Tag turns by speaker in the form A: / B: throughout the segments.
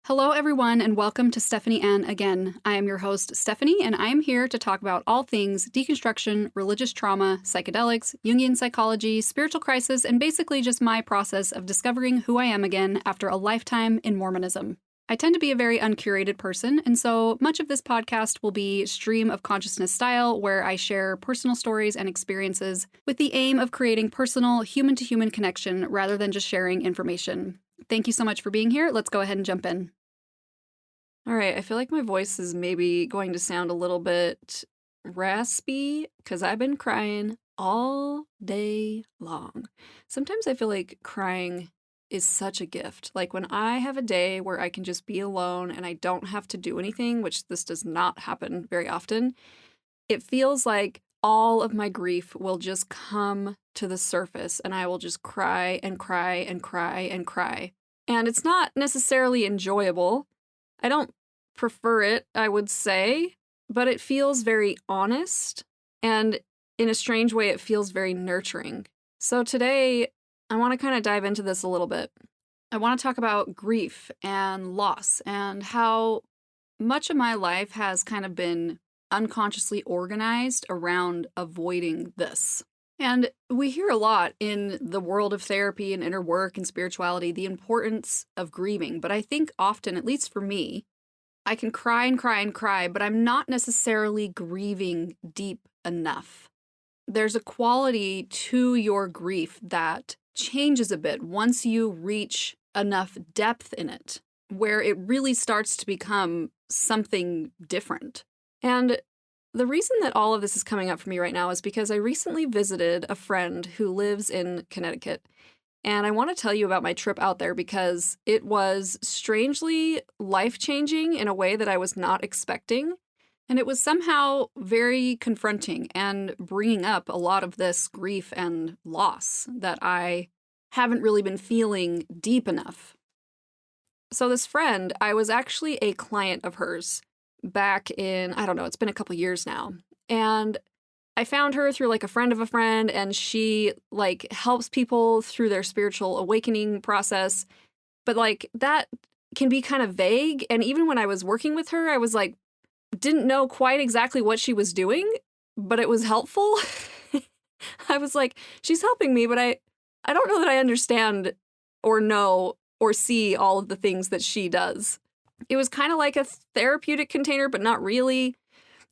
A: Hello, everyone, and welcome to Stephanie Ann again. I am your host, Stephanie, and I am here to talk about all things deconstruction, religious trauma, psychedelics, Jungian psychology, spiritual crisis, and basically just my process of discovering who I am again after a lifetime in Mormonism. I tend to be a very uncurated person, and so much of this podcast will be stream of consciousness style, where I share personal stories and experiences with the aim of creating personal, human-to-human connection rather than just sharing information. Thank you so much for being here. Let's go ahead and jump in. All right, I feel like my voice is maybe going to sound a little bit raspy because I've been crying all day long. Sometimes I feel like crying is such a gift. Like when I have a day where I can just be alone and I don't have to do anything, which this does not happen very often, it feels like all of my grief will just come to the surface and I will just cry and cry and cry and cry. And it's not necessarily enjoyable. I don't prefer it, I would say, but it feels very honest, and in a strange way, it feels very nurturing. So today, I want to kind of dive into this a little bit. I want to talk about grief and loss and how much of my life has kind of been unconsciously organized around avoiding this. And we hear a lot in the world of therapy and inner work and spirituality, the importance of grieving. But I think often, at least for me, I can cry and cry and cry, but I'm not necessarily grieving deep enough. There's a quality to your grief that changes a bit once you reach enough depth in it, where it really starts to become something different. And the reason that all of this is coming up for me right now is because I recently visited a friend who lives in Connecticut. And I want to tell you about my trip out there because it was strangely life-changing in a way that I was not expecting. And it was somehow very confronting and bringing up a lot of this grief and loss that I haven't really been feeling deep enough. So this friend, I was actually a client of hers back in, I don't know, it's been a couple years now. And I found her through like a friend of a friend, and she like helps people through their spiritual awakening process. But like that can be kind of vague. And even when I was working with her, I was like, didn't know quite exactly what she was doing, but it was helpful. I was like, she's helping me, but I don't know that I understand or know or see all of the things that she does. It was kind of like a therapeutic container, but not really.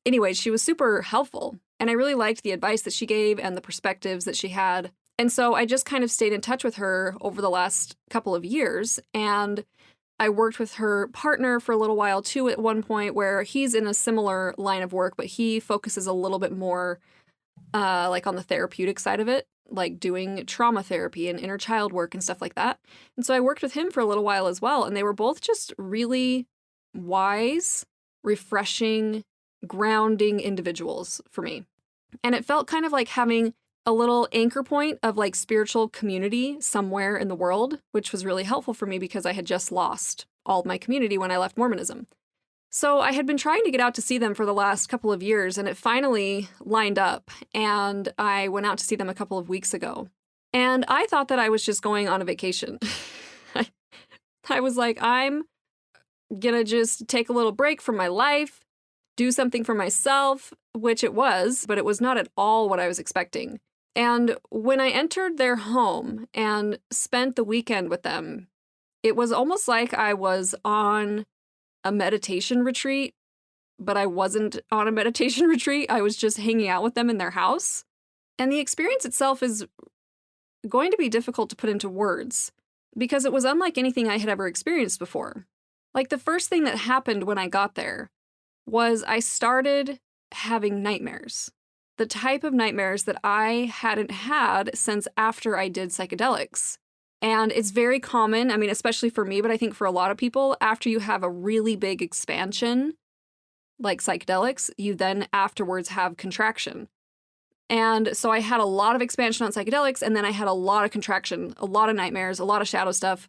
A: Anyway, she was super helpful. And I really liked the advice that she gave and the perspectives that she had. And so I just kind of stayed in touch with her over the last couple of years. And I worked with her partner for a little while too at one point, where he's in a similar line of work, but he focuses a little bit more like on the therapeutic side of it, like doing trauma therapy and inner child work and stuff like that. And so I worked with him for a little while as well. And they were both just really wise, refreshing, grounding individuals for me. And it felt kind of like having a little anchor point of like spiritual community somewhere in the world, which was really helpful for me because I had just lost all of my community when I left Mormonism. So I had been trying to get out to see them for the last couple of years, and it finally lined up, and I went out to see them a couple of weeks ago. And I thought that I was just going on a vacation. I was like, I'm gonna just take a little break from my life, do something for myself, which it was, but it was not at all what I was expecting. And when I entered their home and spent the weekend with them, it was almost like I was on a meditation retreat, but I wasn't on a meditation retreat. I was just hanging out with them in their house. And the experience itself is going to be difficult to put into words because it was unlike anything I had ever experienced before. Like the first thing that happened when I got there was I started having nightmares. The type of nightmares that I hadn't had since after I did psychedelics. And it's very common, I mean, especially for me, but I think for a lot of people, after you have a really big expansion, like psychedelics, you then afterwards have contraction. And so I had a lot of expansion on psychedelics, and then I had a lot of contraction, a lot of nightmares, a lot of shadow stuff.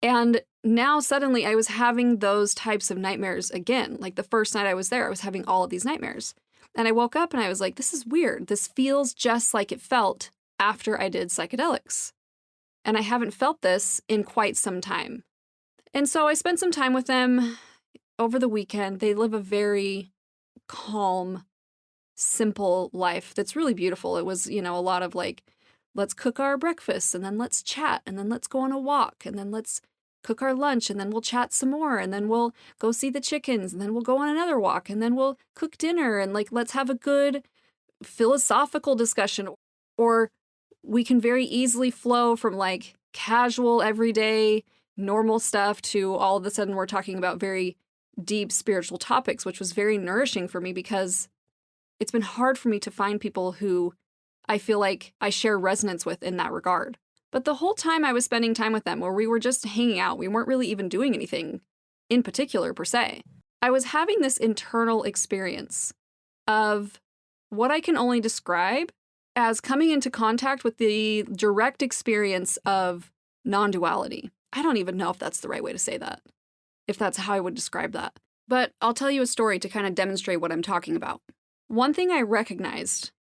A: And now suddenly I was having those types of nightmares again. Like the first night I was there, I was having all of these nightmares. And I woke up and I was like, this is weird. This feels just like it felt after I did psychedelics. And I haven't felt this in quite some time. And so I spent some time with them over the weekend. They live a very calm, simple life that's really beautiful. It was, a lot of like, let's cook our breakfast and then let's chat and then let's go on a walk and then let's cook our lunch and then we'll chat some more and then we'll go see the chickens and then we'll go on another walk and then we'll cook dinner and like let's have a good philosophical discussion. Or we can very easily flow from like casual, everyday, normal stuff to all of a sudden we're talking about very deep spiritual topics, which was very nourishing for me because it's been hard for me to find people who I feel like I share resonance with in that regard. But the whole time I was spending time with them, where we were just hanging out, we weren't really even doing anything in particular per se, I was having this internal experience of what I can only describe as coming into contact with the direct experience of non-duality. I don't even know if that's the right way to say that, if that's how I would describe that. But I'll tell you a story to kind of demonstrate what I'm talking about. One thing I recognized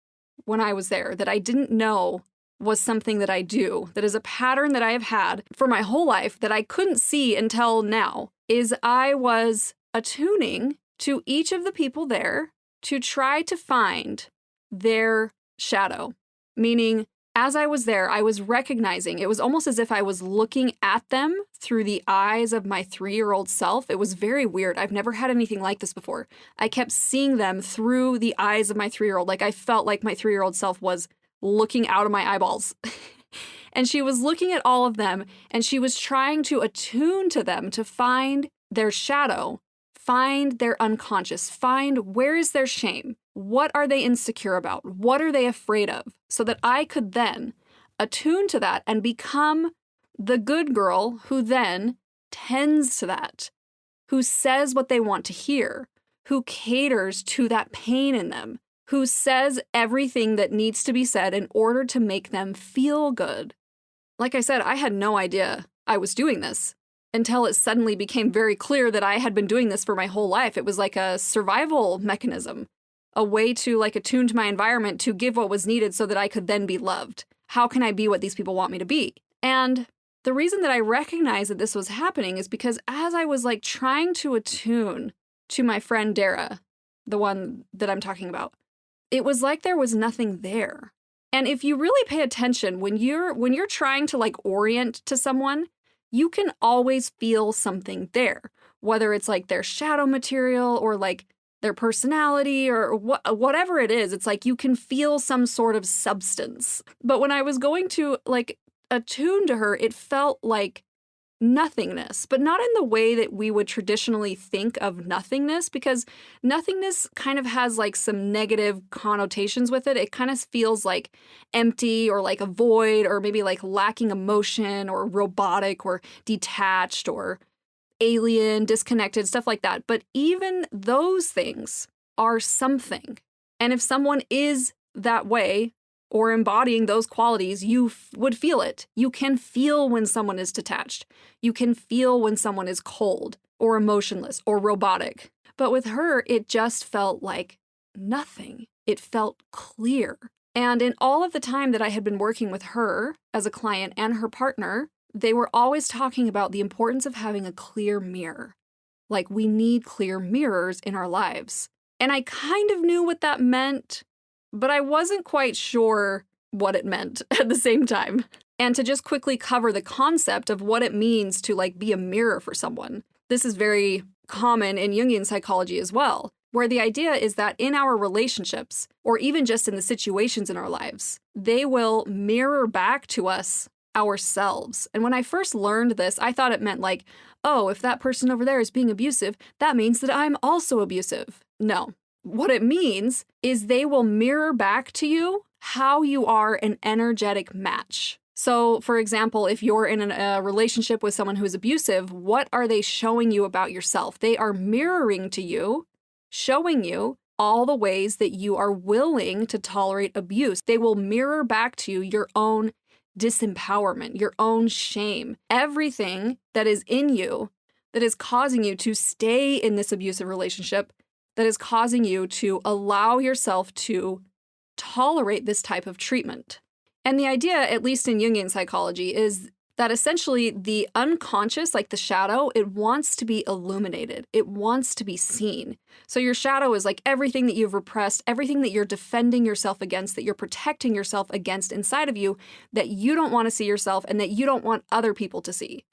A: when I was there that I didn't know was something that I do, that is a pattern that I have had for my whole life that I couldn't see until now, is I was attuning to each of the people there to try to find their shadow. Meaning, as I was there, I was recognizing, it was almost as if I was looking at them through the eyes of my 3-year-old self. It was very weird. I've never had anything like this before. I kept seeing them through the eyes of my 3-year-old. Like I felt like my 3-year-old self was looking out of my eyeballs. And she was looking at all of them, and she was trying to attune to them to find their shadow, find their unconscious, find where is their shame, what are they insecure about, what are they afraid of, so that I could then attune to that and become the good girl who then tends to that, who says what they want to hear, who caters to that pain in them, who says everything that needs to be said in order to make them feel good. Like I said, I had no idea I was doing this until it suddenly became very clear that I had been doing this for my whole life. It was like a survival mechanism, a way to like attune to my environment to give what was needed so that I could then be loved. How can I be what these people want me to be? And the reason that I recognized that this was happening is because as I was like trying to attune to my friend Dara, the one that I'm talking about, it was like there was nothing there. And if you really pay attention, when you're trying to like orient to someone, you can always feel something there, whether it's like their shadow material or like their personality or whatever it is. It's like you can feel some sort of substance. But when I was going to like attune to her, it felt like nothingness, but not in the way that we would traditionally think of nothingness, because nothingness kind of has like some negative connotations with it. It kind of feels like empty or like a void or maybe like lacking emotion or robotic or detached or alien, disconnected, stuff like that. But even those things are something. And if someone is that way, or embodying those qualities, you would feel it. You can feel when someone is detached. You can feel when someone is cold or emotionless or robotic. But with her, it just felt like nothing. It felt clear. And in all of the time that I had been working with her as a client and her partner, they were always talking about the importance of having a clear mirror. Like, we need clear mirrors in our lives. And I kind of knew what that meant, but I wasn't quite sure what it meant at the same time. And to just quickly cover the concept of what it means to like be a mirror for someone. This is very common in Jungian psychology as well, where the idea is that in our relationships, or even just in the situations in our lives, they will mirror back to us ourselves. And when I first learned this, I thought it meant like, oh, if that person over there is being abusive, that means that I'm also abusive. No. What it means is they will mirror back to you how you are an energetic match. So, for example, if you're in a relationship with someone who is abusive, what are they showing you about yourself? They are mirroring to you, showing you all the ways that you are willing to tolerate abuse. They will mirror back to you your own disempowerment, your own shame, everything that is in you that is causing you to stay in this abusive relationship, that is causing you to allow yourself to tolerate this type of treatment. And the idea, at least in Jungian psychology, is that essentially the unconscious, like the shadow, it wants to be illuminated. It wants to be seen. So your shadow is like everything that you've repressed, everything that you're defending yourself against, that you're protecting yourself against inside of you, that you don't want to see yourself and that you don't want other people to see.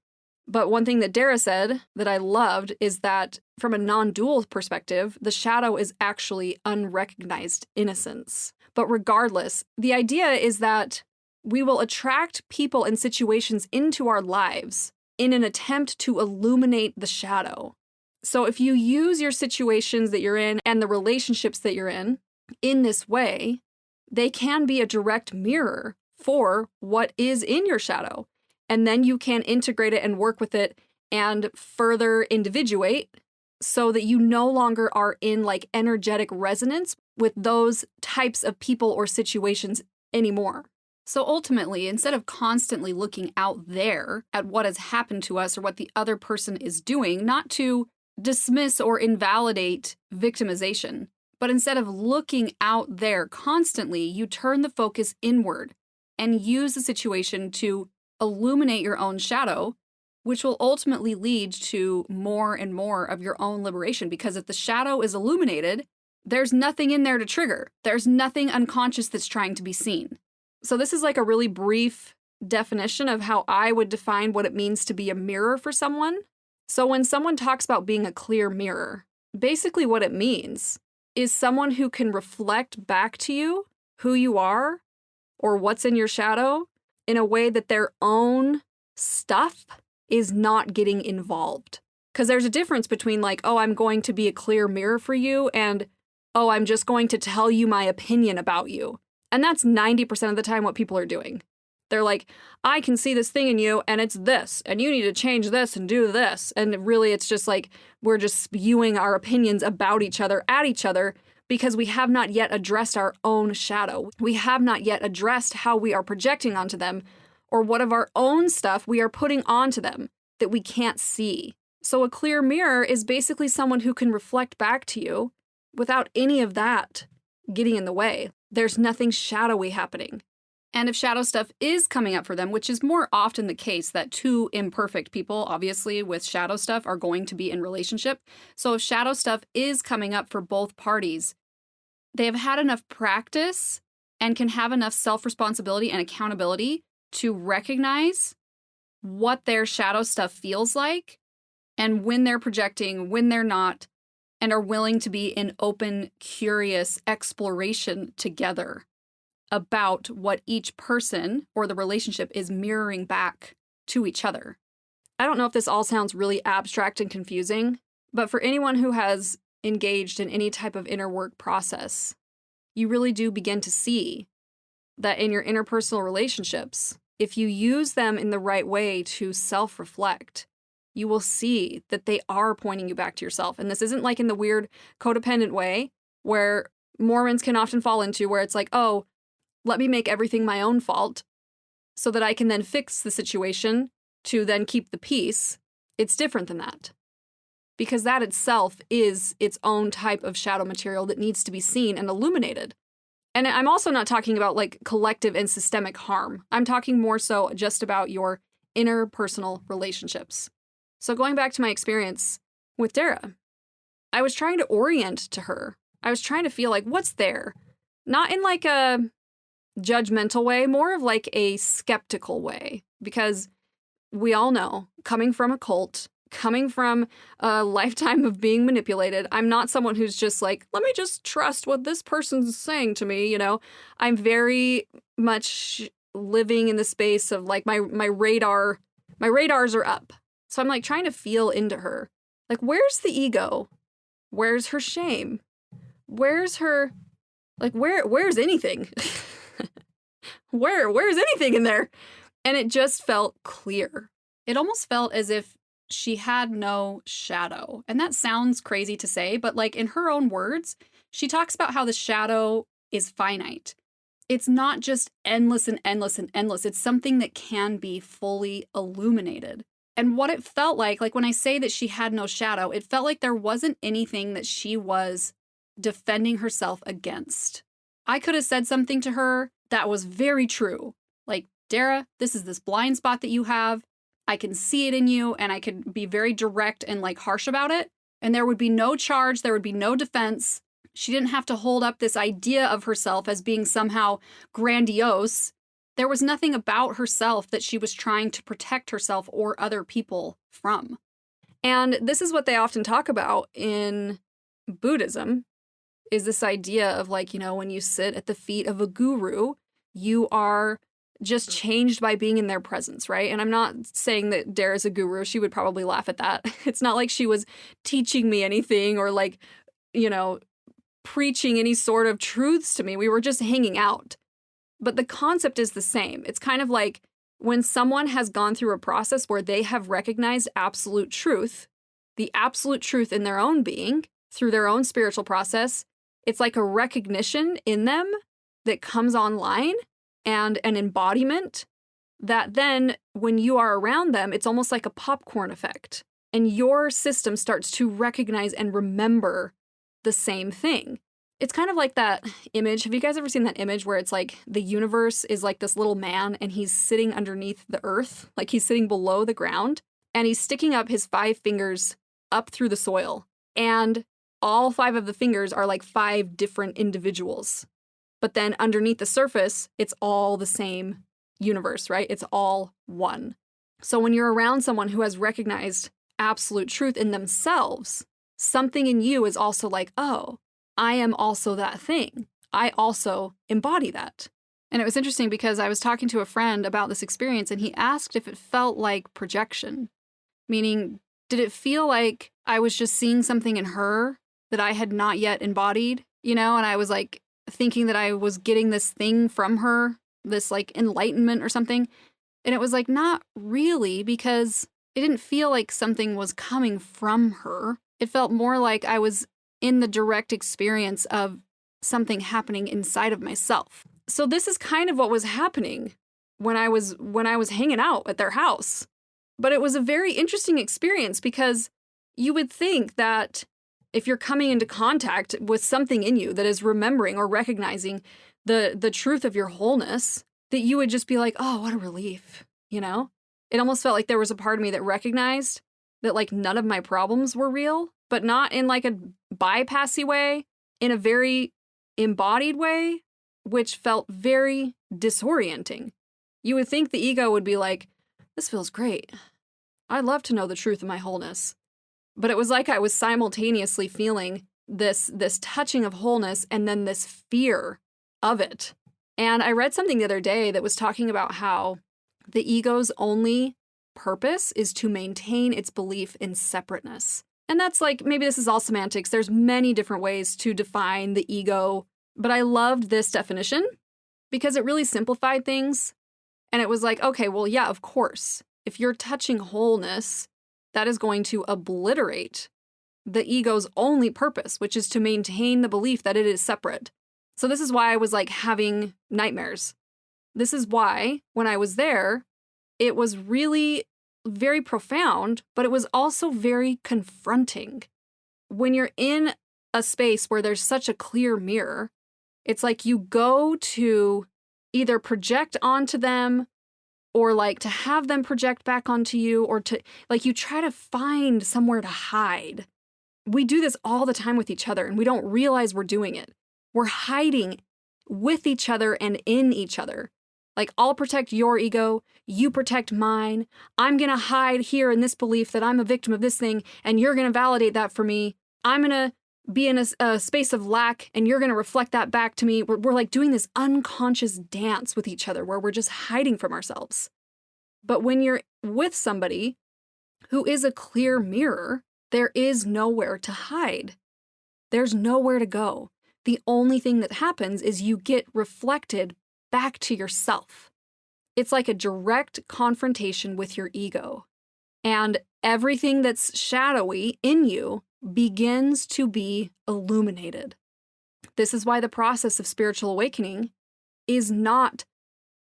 A: But one thing that Dara said that I loved is that from a non-dual perspective, the shadow is actually unrecognized innocence. But regardless, the idea is that we will attract people and situations into our lives in an attempt to illuminate the shadow. So if you use your situations that you're in and the relationships that you're in this way, they can be a direct mirror for what is in your shadow. And then you can integrate it and work with it and further individuate so that you no longer are in like energetic resonance with those types of people or situations anymore. So ultimately, instead of constantly looking out there at what has happened to us or what the other person is doing, not to dismiss or invalidate victimization, but instead of looking out there constantly, you turn the focus inward and use the situation to illuminate your own shadow, which will ultimately lead to more and more of your own liberation. Because if the shadow is illuminated, there's nothing in there to trigger. There's nothing unconscious that's trying to be seen. So this is like a really brief definition of how I would define what it means to be a mirror for someone. So when someone talks about being a clear mirror, basically what it means is someone who can reflect back to you who you are or what's in your shadow in a way that their own stuff is not getting involved. Because there's a difference between like, oh, I'm going to be a clear mirror for you and, oh, I'm just going to tell you my opinion about you. And that's 90% of the time what people are doing. They're like, I can see this thing in you and it's this, and you need to change this and do this. And really it's just like, we're just spewing our opinions about each other at each other because we have not yet addressed our own shadow. We have not yet addressed how we are projecting onto them or what of our own stuff we are putting onto them that we can't see. So a clear mirror is basically someone who can reflect back to you without any of that getting in the way. There's nothing shadowy happening. And if shadow stuff is coming up for them, which is more often the case that two imperfect people, obviously, with shadow stuff are going to be in relationship. So if shadow stuff is coming up for both parties, they have had enough practice and can have enough self-responsibility and accountability to recognize what their shadow stuff feels like and when they're projecting, when they're not, and are willing to be in open, curious exploration together about what each person or the relationship is mirroring back to each other. I don't know if this all sounds really abstract and confusing, but for anyone who has engaged in any type of inner work process, you really do begin to see that in your interpersonal relationships, if you use them in the right way to self-reflect, you will see that they are pointing you back to yourself. And this isn't like in the weird codependent way where Mormons can often fall into, where it's like, oh, let me make everything my own fault so that I can then fix the situation to then keep the peace. It's different than that. Because that itself is its own type of shadow material that needs to be seen and illuminated. And I'm also not talking about like collective and systemic harm. I'm talking more so just about your interpersonal relationships. So going back to my experience with Dara, I was trying to orient to her. I was trying to feel like, what's there? Not in like a judgmental way, more of like a skeptical way. Because we all know, coming from a cult, coming from a lifetime of being manipulated, I'm not someone who's just like, let me just trust what this person's saying to me, you know? I'm very much living in the space of like my radars are up. So I'm like trying to feel into her. Like, where's the ego? Where's her shame? Where's her, like, where's anything? Where's anything in there? And it just felt clear. It almost felt as if she had no shadow. And that sounds crazy to say, but like in her own words, she talks about how the shadow is finite. It's not just endless and endless and endless. It's something that can be fully illuminated. And what it felt like when I say that she had no shadow, it felt like there wasn't anything that she was defending herself against. I could have said something to her that was very true, like Dara, this is this blind spot that you have. I can see it in you, and I could be very direct and like harsh about it. And there would be no charge, there would be no defense. She didn't have to hold up this idea of herself as being somehow grandiose. There was nothing about herself that she was trying to protect herself or other people from. And this is what they often talk about in Buddhism, is this idea of like, when you sit at the feet of a guru, you are just changed by being in their presence, right? And I'm not saying that Dara's a guru. She would probably laugh at that. It's not like she was teaching me anything or like, preaching any sort of truths to me. We were just hanging out. But the concept is the same. It's kind of like when someone has gone through a process where they have recognized absolute truth, the absolute truth in their own being, through their own spiritual process, it's like a recognition in them that comes online and an embodiment that then when you are around them, it's almost like a popcorn effect. And your system starts to recognize and remember the same thing. It's kind of like that image. Have you guys ever seen that image where it's like the universe is like this little man and he's sitting underneath the earth, like he's sitting below the ground, and he's sticking up his 5 fingers up through the soil. And all 5 of the fingers are like 5 different individuals. But then underneath the surface, it's all the same universe, right? It's all one. So when you're around someone who has recognized absolute truth in themselves, something in you is also like, oh, I am also that thing. I also embody that. And it was interesting because I was talking to a friend about this experience and he asked if it felt like projection, meaning, did it feel like I was just seeing something in her that I had not yet embodied, and I was like thinking that I was getting this thing from her, this like enlightenment or something. And it was like, not really, because it didn't feel like something was coming from her. It felt more like I was in the direct experience of something happening inside of myself. So this is kind of what was happening when I was hanging out at their house. But it was a very interesting experience because you would think that if you're coming into contact with something in you that is remembering or recognizing the truth of your wholeness, that you would just be like, oh, what a relief, It almost felt like there was a part of me that recognized that like none of my problems were real, but not in like a bypassy way, in a very embodied way, which felt very disorienting. You would think the ego would be like, this feels great. I'd love to know the truth of my wholeness. But it was like I was simultaneously feeling this touching of wholeness and then this fear of it. And I read something the other day that was talking about how the ego's only purpose is to maintain its belief in separateness. And that's like, maybe this is all semantics. There's many different ways to define the ego, but I loved this definition because it really simplified things. And it was like, okay, well, yeah, of course, if you're touching wholeness, that is going to obliterate the ego's only purpose, which is to maintain the belief that it is separate. So this is why I was like having nightmares. This is why when I was there, it was really very profound, but it was also very confronting. When you're in a space where there's such a clear mirror, it's like you go to either project onto them or like to have them project back onto you, or to like you try to find somewhere to hide. We do this all the time with each other and we don't realize we're doing it. We're hiding with each other and in each other. Like, I'll protect your ego, you protect mine. I'm gonna hide here in this belief that I'm a victim of this thing, and you're gonna validate that for me. I'm gonna be in a space of lack, and you're gonna reflect that back to me. We're like doing this unconscious dance with each other where we're just hiding from ourselves. But when you're with somebody who is a clear mirror, there is nowhere to hide. There's nowhere to go. The only thing that happens is you get reflected back to yourself. It's like a direct confrontation with your ego. And everything that's shadowy in you begins to be illuminated. This is why the process of spiritual awakening is not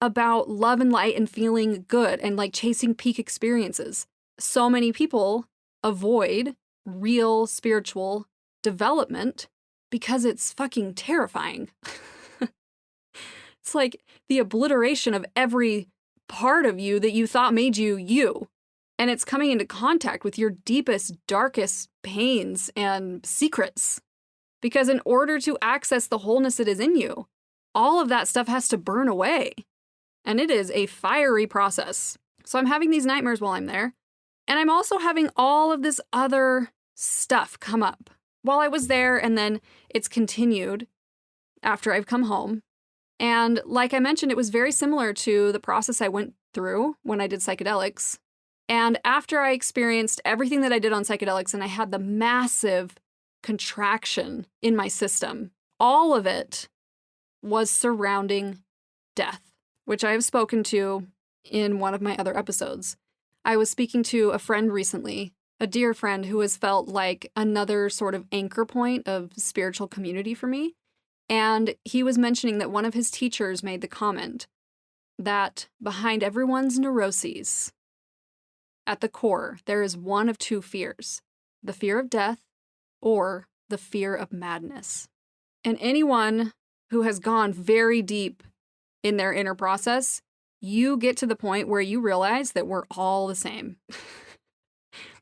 A: about love and light and feeling good and like chasing peak experiences. So many people avoid real spiritual development because it's fucking terrifying. It's like the obliteration of every part of you that you thought made you you. And it's coming into contact with your deepest, darkest pains and secrets. Because in order to access the wholeness that is in you, all of that stuff has to burn away. And it is a fiery process. So I'm having these nightmares while I'm there. And I'm also having all of this other stuff come up while I was there, and then it's continued after I've come home. And like I mentioned, it was very similar to the process I went through when I did psychedelics. And after I experienced everything that I did on psychedelics and I had the massive contraction in my system, all of it was surrounding death, which I have spoken to in one of my other episodes. I was speaking to a friend recently, a dear friend who has felt like another sort of anchor point of spiritual community for me. And he was mentioning that one of his teachers made the comment that behind everyone's neuroses, at the core, there is one of two fears: the fear of death or the fear of madness. And anyone who has gone very deep in their inner process, you get to the point where you realize that we're all the same.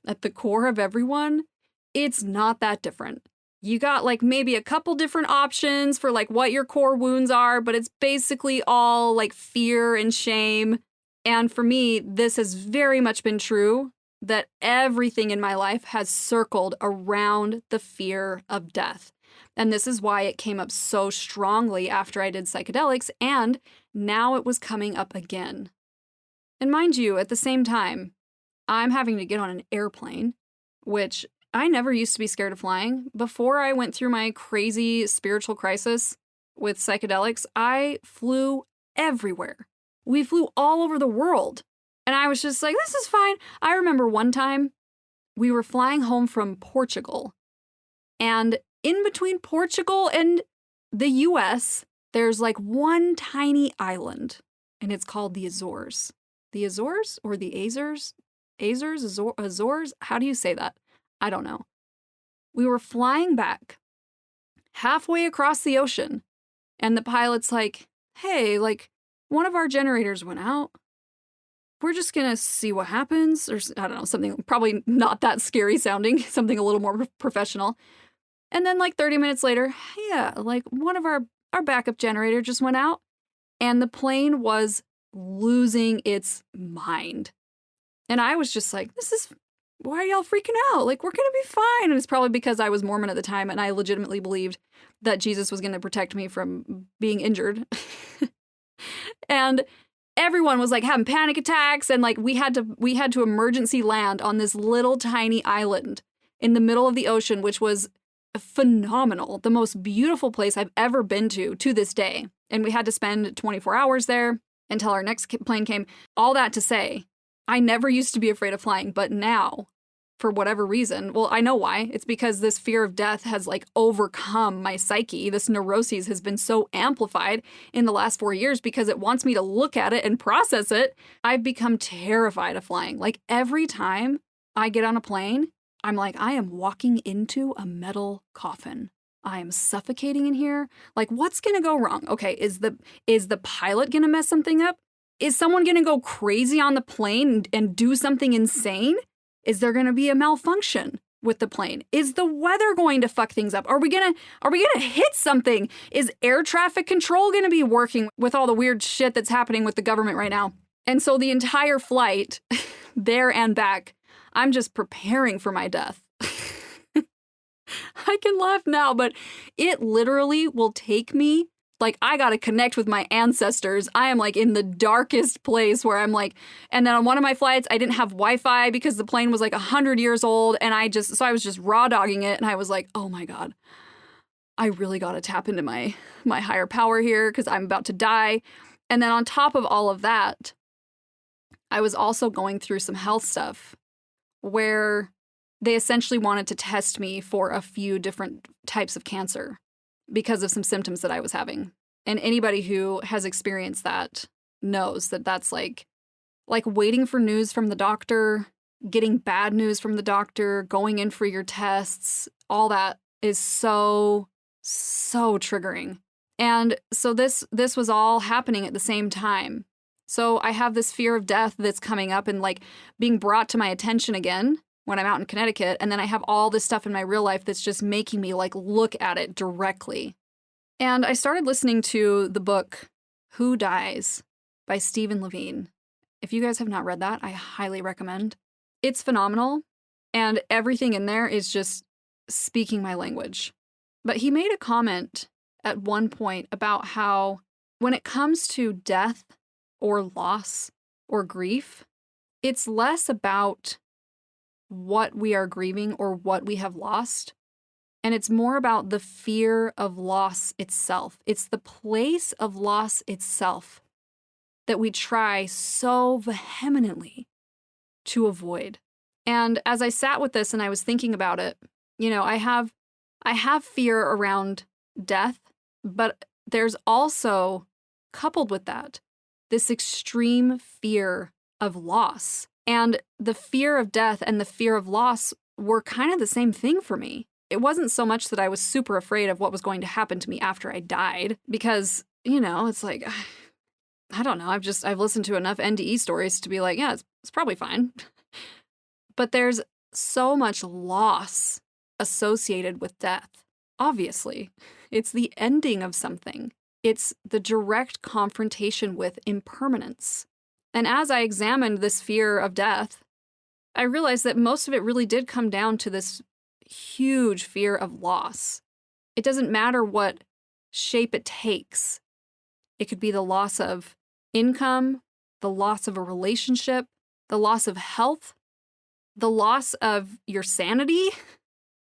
A: At the core of everyone, it's not that different. You got like maybe a couple different options for like what your core wounds are, but it's basically all like fear and shame. And for me, this has very much been true, that everything in my life has circled around the fear of death. And this is why it came up so strongly after I did psychedelics, and now it was coming up again. And mind you, at the same time, I'm having to get on an airplane, which I never used to be scared of flying. Before I went through my crazy spiritual crisis with psychedelics, I flew everywhere. We flew all over the world. And I was just like, this is fine. I remember one time we were flying home from Portugal. And in between Portugal and the US, there's like one tiny island. And it's called the Azores. The Azores or the Azores? Azores? How do you say that? I don't know. We were flying back halfway across the ocean, and the pilot's like, hey, like, one of our generators went out. We're just gonna see what happens, or I don't know, something probably not that scary sounding, something a little more professional. And then like 30 minutes later, yeah, like one of our backup generator just went out, and the plane was losing its mind. And I was just like, why are y'all freaking out? Like, we're going to be fine. And it's probably because I was Mormon at the time and I legitimately believed that Jesus was going to protect me from being injured. And everyone was like having panic attacks, and like we had to emergency land on this little tiny island in the middle of the ocean, which was phenomenal. The most beautiful place I've ever been to this day. And we had to spend 24 hours there until our next plane came. All that to say, I never used to be afraid of flying, but now, for whatever reason, well, I know why. It's because this fear of death has like overcome my psyche. This neuroses has been so amplified in the last 4 years because it wants me to look at it and process it. I've become terrified of flying. Like every time I get on a plane, I'm like, I am walking into a metal coffin. I am suffocating in here. Like, what's going to go wrong? Okay, is the pilot going to mess something up? Is someone going to go crazy on the plane and do something insane? Is there going to be a malfunction with the plane? Is the weather going to fuck things up? Are we going to hit something? Is air traffic control going to be working with all the weird shit that's happening with the government right now? And so the entire flight, there and back, I'm just preparing for my death. I can laugh now, but it literally will take me. Like, I gotta connect with my ancestors. I am like in the darkest place where I'm like, and then on one of my flights, I didn't have Wi-Fi because the plane was like 100 years old. And I was just raw dogging it. And I was like, oh my God, I really gotta tap into my higher power here because I'm about to die. And then on top of all of that, I was also going through some health stuff where they essentially wanted to test me for a few different types of cancer because of some symptoms that I was having. And anybody who has experienced that knows that that's like waiting for news from the doctor, getting bad news from the doctor, going in for your tests, all that is so triggering. And so this was all happening at the same time. So I have this fear of death that's coming up and like being brought to my attention again when I'm out in Connecticut. And then I have all this stuff in my real life that's just making me like look at it directly. And I started listening to the book Who Dies by Stephen Levine. If you guys have not read that, I highly recommend. It's phenomenal, and everything in there is just speaking my language. But he made a comment at one point about how when it comes to death or loss or grief, it's less about what we are grieving or what we have lost, and it's more about the fear of loss itself. It's the place of loss itself that we try so vehemently to avoid. And as I sat with this and I was thinking about it, I have fear around death, but there's also, coupled with that, this extreme fear of loss. And the fear of death and the fear of loss were kind of the same thing for me. It wasn't so much that I was super afraid of what was going to happen to me after I died, because, it's like, I don't know, I've listened to enough NDE stories to be like, yeah, it's probably fine. But there's so much loss associated with death. Obviously, it's the ending of something. It's the direct confrontation with impermanence. And as I examined this fear of death, I realized that most of it really did come down to this huge fear of loss. It doesn't matter what shape it takes. It could be the loss of income, the loss of a relationship, the loss of health, the loss of your sanity,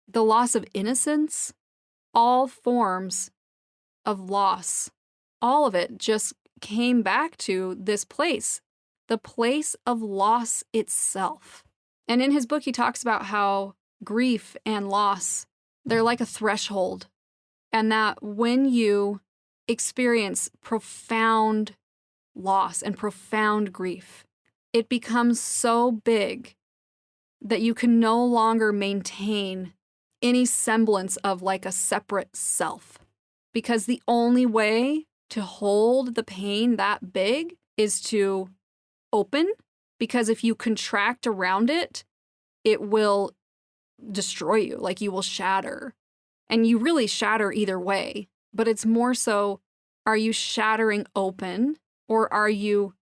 A: the loss of innocence, all forms of loss. All of it just came back to this place, the place of loss itself. And in his book, he talks about how grief and loss, they're like a threshold, and that when you experience profound loss and profound grief, it becomes so big that you can no longer maintain any semblance of like a separate self. Because the only way to hold the pain that big is to open, because if you contract around it, it will destroy you, like you will shatter. And you really shatter either way, but it's more so, are you shattering open or are you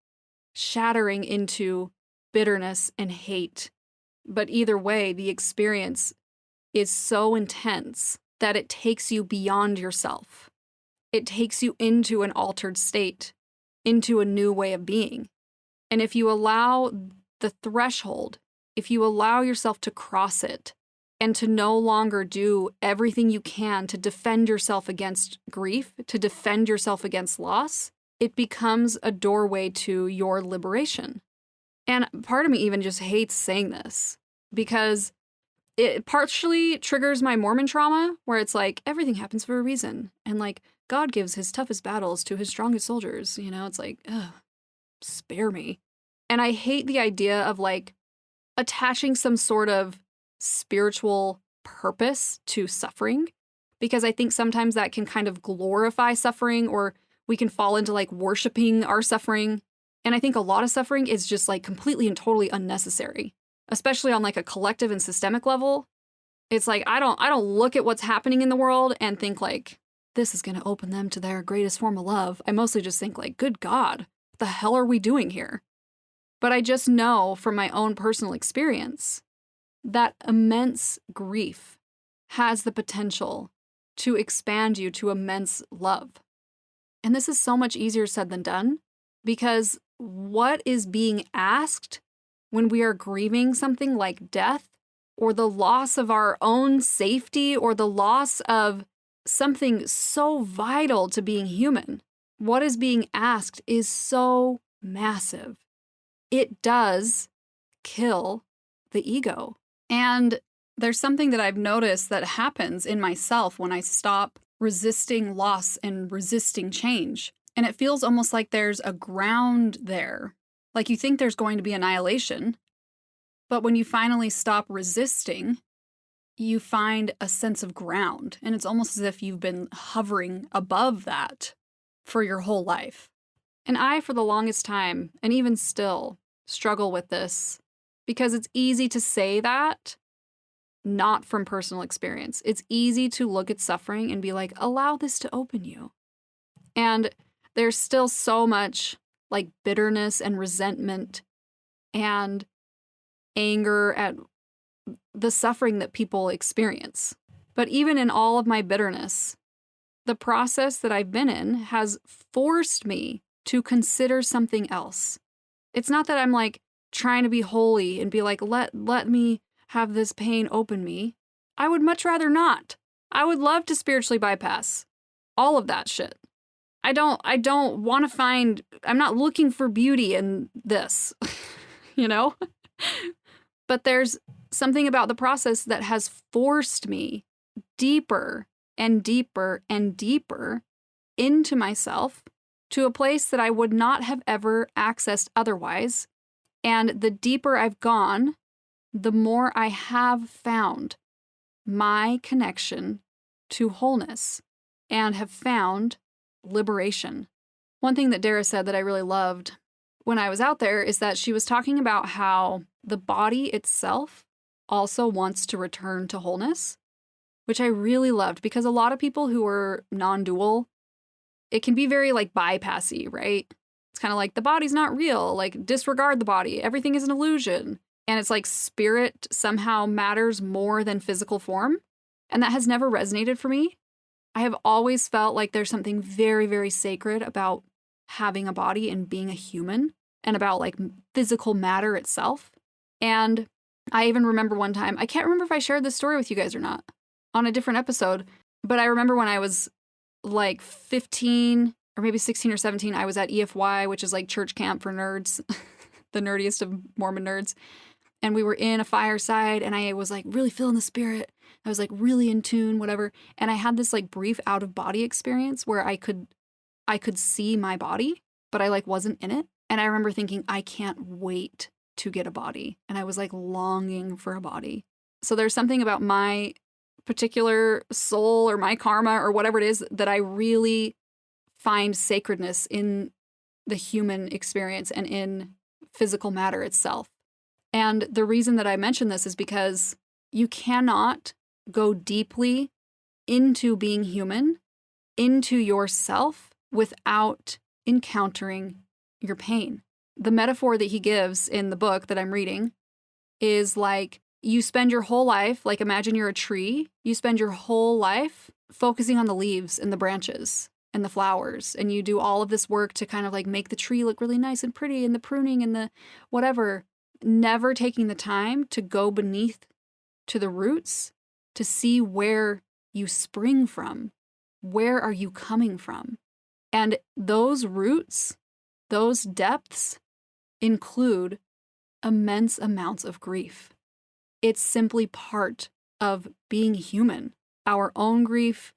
A: shattering into bitterness and hate? But either way, the experience is so intense that it takes you beyond yourself. It takes you into an altered state, into a new way of being. And if you allow the threshold, if you allow yourself to cross it and to no longer do everything you can to defend yourself against grief, to defend yourself against loss, it becomes a doorway to your liberation. And part of me even just hates saying this because it partially triggers my Mormon trauma, where it's like, everything happens for a reason. And like, God gives his toughest battles to his strongest soldiers. It's like, ugh, spare me. And I hate the idea of like attaching some sort of spiritual purpose to suffering, because I think sometimes that can kind of glorify suffering, or we can fall into like worshiping our suffering. And I think a lot of suffering is just like completely and totally unnecessary, especially on like a collective and systemic level. It's like, I don't look at what's happening in the world and think like, this is going to open them to their greatest form of love. I mostly just think like, good God, what the hell are we doing here? But I just know from my own personal experience that immense grief has the potential to expand you to immense love. And this is so much easier said than done, because what is being asked when we are grieving something like death, or the loss of our own safety, or the loss of something so vital to being human? What is being asked is so massive. It does kill the ego. And there's something that I've noticed that happens in myself when I stop resisting loss and resisting change. And it feels almost like there's a ground there. Like you think there's going to be annihilation, but when you finally stop resisting, you find a sense of ground. And it's almost as if you've been hovering above that for your whole life. And I, for the longest time, and even still, struggle with this because it's easy to say that, not from personal experience. It's easy to look at suffering and be like, allow this to open you. And there's still so much like bitterness and resentment and anger at the suffering that people experience. But even in all of my bitterness, the process that I've been in has forced me to consider something else. It's not that I'm like trying to be holy and be like, let me have this pain open me. I would much rather not. I would love to spiritually bypass all of that shit. I don't want to find, I'm not looking for beauty in this, you know? But there's something about the process that has forced me deeper and deeper and deeper into myself to a place that I would not have ever accessed otherwise. And the deeper I've gone, the more I have found my connection to wholeness and have found liberation. One thing that Dara said that I really loved when I was out there is that she was talking about how the body itself also wants to return to wholeness, which I really loved because a lot of people who are non-dual, it can be very like bypassy, right? It's kind of like the body's not real, like disregard the body. Everything is an illusion. And it's like spirit somehow matters more than physical form. And that has never resonated for me. I have always felt like there's something very, very sacred about having a body and being a human and about like physical matter itself. And I even remember one time, I can't remember if I shared this story with you guys or not on a different episode, but I remember when I was like 15 or maybe 16 or 17, I was at EFY, which is like church camp for nerds, the nerdiest of Mormon nerds. And we were in a fireside and I was like really feeling the spirit. I was like really in tune, whatever. And I had this like brief out of body experience where I could see my body, but I like wasn't in it. And I remember thinking, I can't wait to get a body. And I was like longing for a body. So there's something about my particular soul or my karma or whatever it is that I really find sacredness in the human experience and in physical matter itself. And the reason that I mention this is because you cannot go deeply into being human, into yourself, without encountering your pain. The metaphor that he gives in the book that I'm reading is like you spend your whole life, like imagine you're a tree, you spend your whole life focusing on the leaves and the branches and the flowers, and you do all of this work to kind of like make the tree look really nice and pretty and the pruning and the whatever, never taking the time to go beneath to the roots to see where you spring from. Where are you coming from? And those roots, those depths include immense amounts of grief. It's simply part of being human. Our own grief,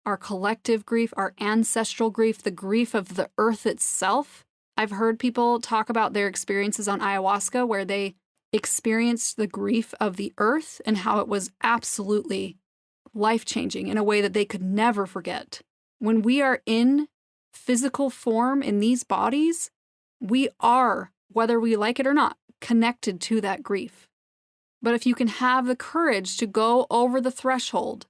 A: our collective grief, our ancestral grief, the grief of the earth itself. I've heard people talk about their experiences on ayahuasca where they experienced the grief of the earth and how it was absolutely life-changing in a way that they could never forget. When we are in physical form in these bodies, we are, whether we like it or not, connected to that grief. But if you can have the courage to go over the threshold,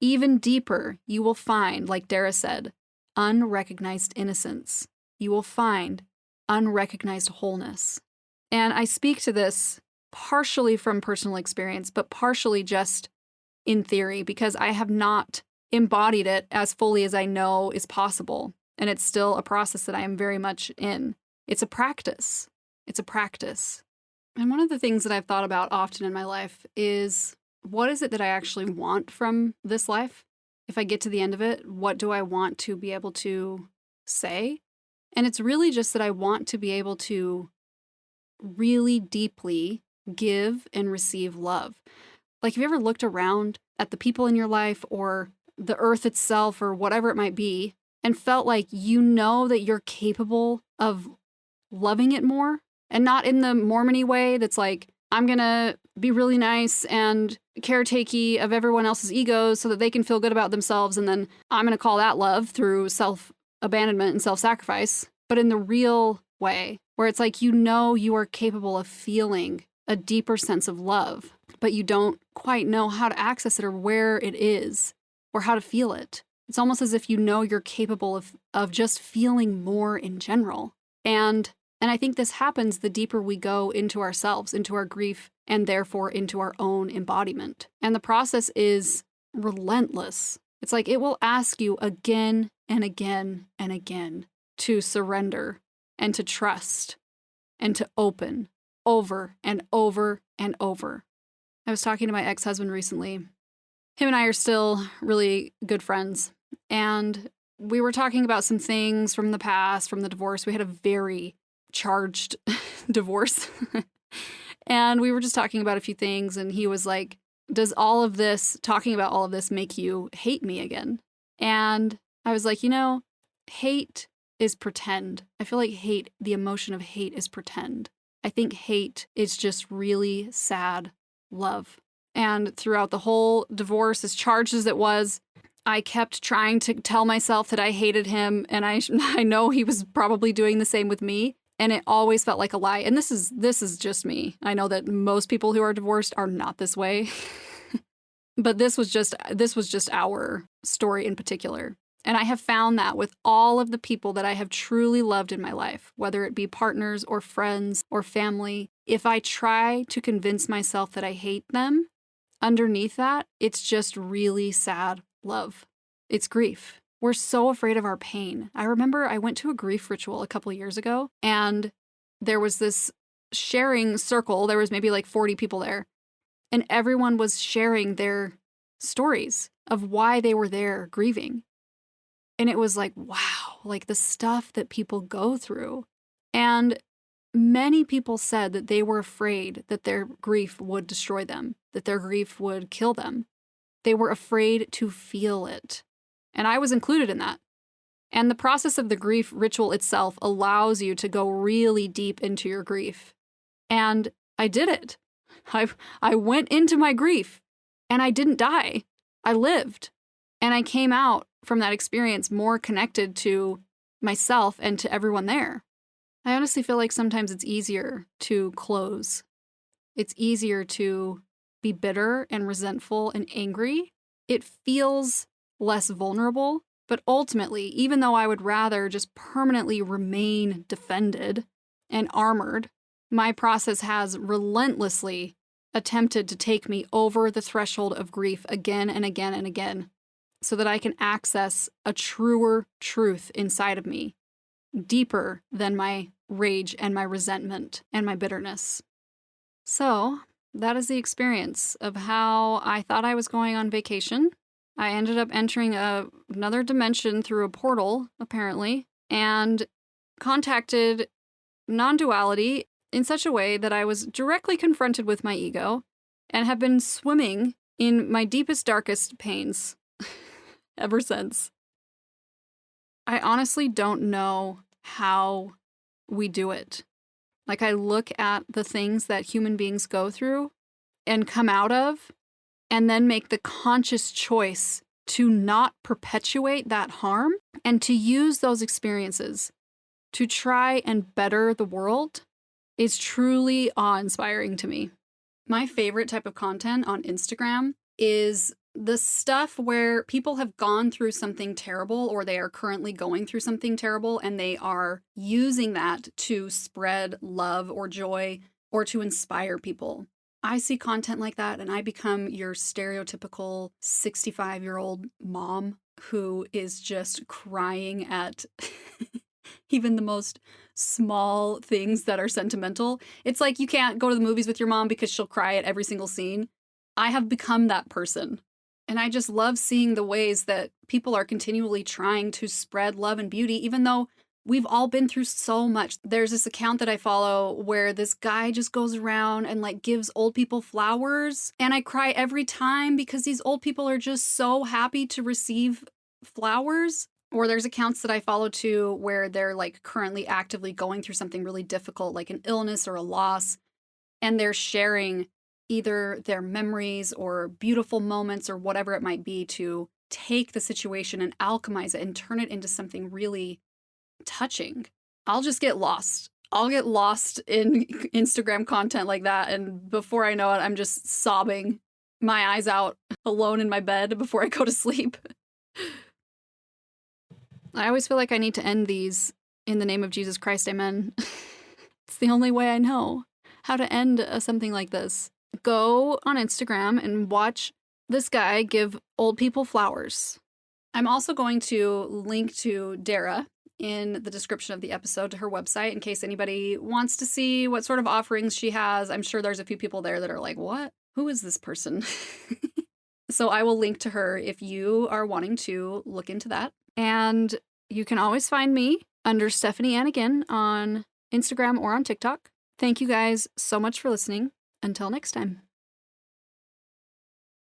A: even deeper, you will find, like Dara said, unrecognized innocence. You will find unrecognized wholeness. And I speak to this partially from personal experience, but partially just in theory, because I have not embodied it as fully as I know is possible. And it's still a process that I am very much in. It's a practice. It's a practice. And one of the things that I've thought about often in my life is, what is it that I actually want from this life? If I get to the end of it, what do I want to be able to say? And it's really just that I want to be able to really deeply give and receive love. Like, have you ever looked around at the people in your life or the earth itself or whatever it might be and felt like you know that you're capable of loving it more? And not in the Mormon-y way that's like, I'm going to be really nice and caretakey of everyone else's egos so that they can feel good about themselves, and then I'm going to call that love through self-abandonment and self-sacrifice. but in the real way, where it's like, you are capable of feeling a deeper sense of love, but you don't quite know how to access it or where it is or how to feel it. It's almost as if you're capable of just feeling more in general. And I think this happens the deeper we go into ourselves, into our grief, and therefore into our own embodiment. And the process is relentless. It's like it will ask you again and again and again to surrender and to trust and to open over and over and over. I was talking to my ex-husband recently. Him and I are still really good friends. And we were talking about some things from the past, from the divorce. We had a very charged divorce. And we were just talking about a few things. And he was like, does talking about all of this make you hate me again? And I was like, hate is pretend. I feel like the emotion of hate is pretend. I think hate is just really sad love. And throughout the whole divorce, as charged as it was, I kept trying to tell myself that I hated him, and I know he was probably doing the same with me, and it always felt like a lie. And this is just me. I know that most people who are divorced are not this way. But this was just our story in particular. And I have found that with all of the people that I have truly loved in my life, whether it be partners or friends or family, if I try to convince myself that I hate them, underneath that, it's just really sad love. It's grief. We're so afraid of our pain. I remember I went to a grief ritual a couple of years ago, and there was this sharing circle. There was maybe like 40 people there, and everyone was sharing their stories of why they were there grieving. And it was like, wow, like the stuff that people go through. And many people said that they were afraid that their grief would destroy them, that their grief would kill them. They were afraid to feel it. And I was included in that. And the process of the grief ritual itself allows you to go really deep into your grief. And I did it. I went into my grief, and I didn't die. I lived. And I came out from that experience more connected to myself and to everyone there. I honestly feel like sometimes it's easier to close. It's easier to be bitter and resentful and angry. It feels less vulnerable, but ultimately, even though I would rather just permanently remain defended and armored, my process has relentlessly attempted to take me over the threshold of grief again and again and again, so that I can access a truer truth inside of me, deeper than my rage and my resentment and my bitterness. So that is the experience of how I thought I was going on vacation. I ended up entering another dimension through a portal, apparently, and contacted non-duality in such a way that I was directly confronted with my ego and have been swimming in my deepest, darkest pains ever since. I honestly don't know how we do it. Like, I look at the things that human beings go through and come out of, and then make the conscious choice to not perpetuate that harm and to use those experiences to try and better the world is truly awe-inspiring to me. My favorite type of content on Instagram is the stuff where people have gone through something terrible, or they are currently going through something terrible, and they are using that to spread love or joy or to inspire people. I see content like that, and I become your stereotypical 65-year-old mom who is just crying at even the most small things that are sentimental. It's like you can't go to the movies with your mom because she'll cry at every single scene. I have become that person. And I just love seeing the ways that people are continually trying to spread love and beauty, even though we've all been through so much. There's this account that I follow where this guy just goes around and like gives old people flowers. And I cry every time because these old people are just so happy to receive flowers. Or there's accounts that I follow too where they're like currently actively going through something really difficult, like an illness or a loss. And they're sharing either their memories or beautiful moments or whatever it might be to take the situation and alchemize it and turn it into something really touching. I'll just get lost. I'll get lost in Instagram content like that, and before I know it, I'm just sobbing my eyes out alone in my bed before I go to sleep. I always feel like I need to end these in the name of Jesus Christ, amen. It's the only way I know how to end something like this. Go on Instagram and watch this guy give old people flowers. I'm also going to link to Dara in the description of the episode to her website in case anybody wants to see what sort of offerings she has. I'm sure there's a few people there that are like, what? Who is this person? So I will link to her if you are wanting to look into that. And you can always find me under Stephanie Ann again on Instagram or on TikTok. Thank you guys so much for listening. Until next time.